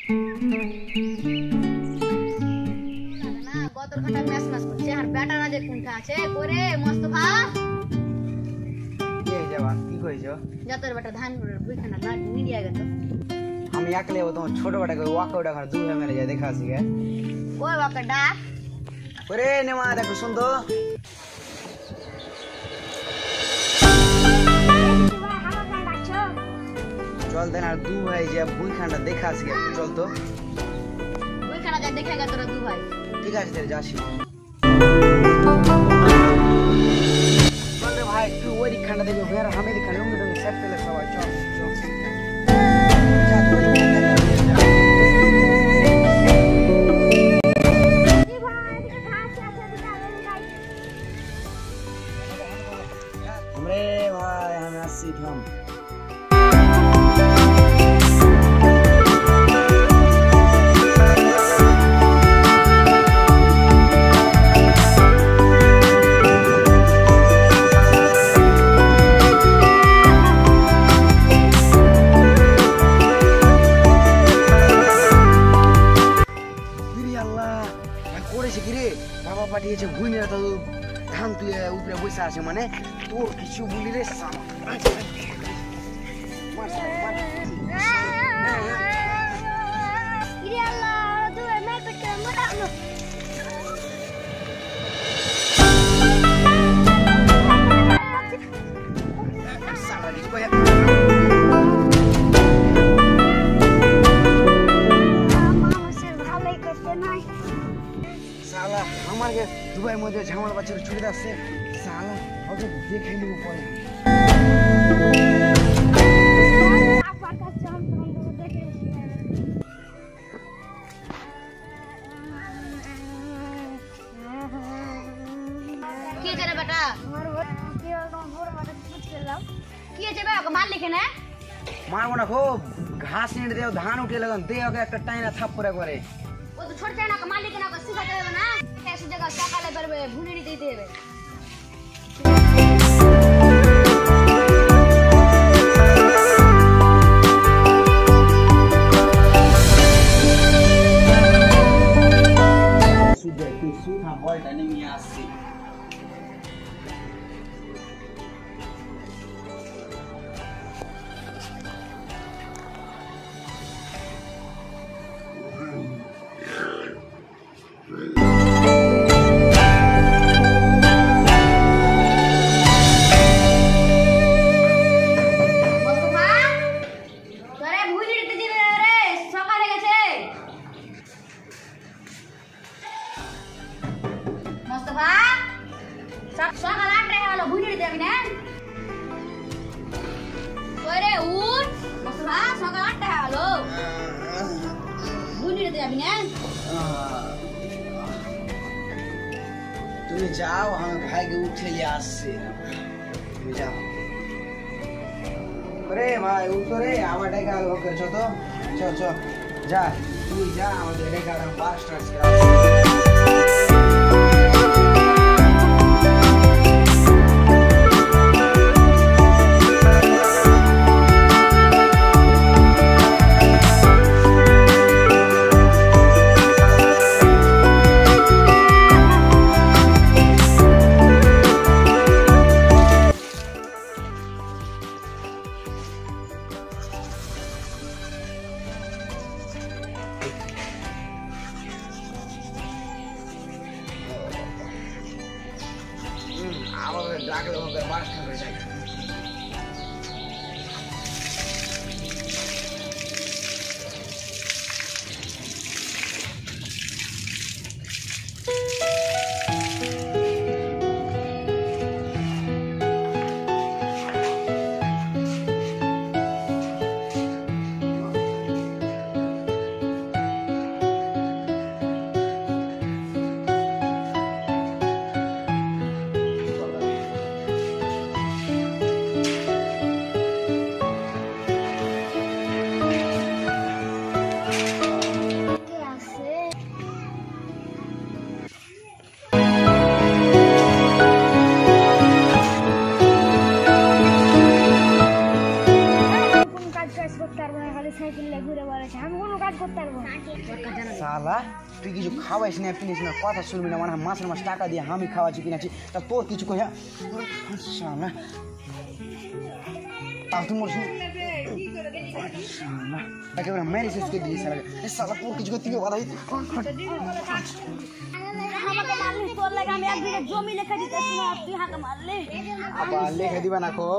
না গতর ঘন্টা match match করছে আর ব্যাটারা যে কোনটা আছে করে মোস্তফা কে যাবা কি কইছো যতর বেটা ধান বুইখানা না মিডিয়া গেল আমি একলে ও তোমার ছোট বেটা কই ওয়াকআউট এখন দুই মেরে যায় দেখা আসি গে ওই ওয়াকা ডাক ওরে নেমা দেখো শুন তো চল দেন আর দু ভাই যে বুইখানটা দেখা আসি চল তো বুইখানা যা দেখে গেল তোরা দু ভাই ঠিক আছে তাহলে যাসি চল রে ভাই তুই ওই দিকখানটা দেখবি ভের আমি দিকখানে লুঙ্গি টুঙ্গি সেট পেলে সবাই চল চল যা তুই हमरे भाई हम अस्सी हम বাবা পাঠিয়েছে ভুইনে তো ধান তুই উপরে বসে আছে মানে তোর কিছু বলি রে সালা ইরে আল্লাহ তুই না পেটে মরানো সালা রে কই साला हमारे दुबई में जो झमाल बच्चे छुड़ी दा से साला अब तो देख ही नहीं पड़े কি আছে রে বেটা আমার কি বড় বড় পুছ করলাম কি আছে বে ওকে মার লিখে না मारबो ना खूब घास नींद दे धान उठे लगन दे ओके एक टाइना थाप्परे करे वो तो छोड़ देना का मालिक ना को सिखा देबे ना ऐसी जगह सकाले बरबे भुनेड़ी दे देबे सुदे तू सुथा बॉल्ट एनिमी आसी সকাল 8টায় হলো ভুনিড়ি দেবি না ওরে উঠ মোস্তফা সকাল 8টায় হলো ভুনিড়ি দেবি না তুমি যাও আমি ভাইকে উঠে নিয়ে আসছি তুমি যাও রে ভাই উঠো রে আমার ডেকে আলো করছো তো চল চল যা তুই যা আমাদের ডেকে আর বার স্টার্ট করা আমাদের ডাকলে হবে বাস করে যাই শালা তুই কিছু খাওয়াইস না পিনিস না কথা শুনবি না মানে মাছের মাছ টাকা দিয়ে আমি খাওয়াচ্ছি কিনাছি তা তোর কিছু কইয়া শালা তাও তুই মোর শালা একেবারে মেরে শেষ করে দিয়েছে শালা তোর কিছু করতে গিয়ে কথা আমাকে মারলি তোর লাগে আমি এক বিঘা জমি লিখে দিতেছি না তুই হাতে মারলি আবার লিখে দিবা না খো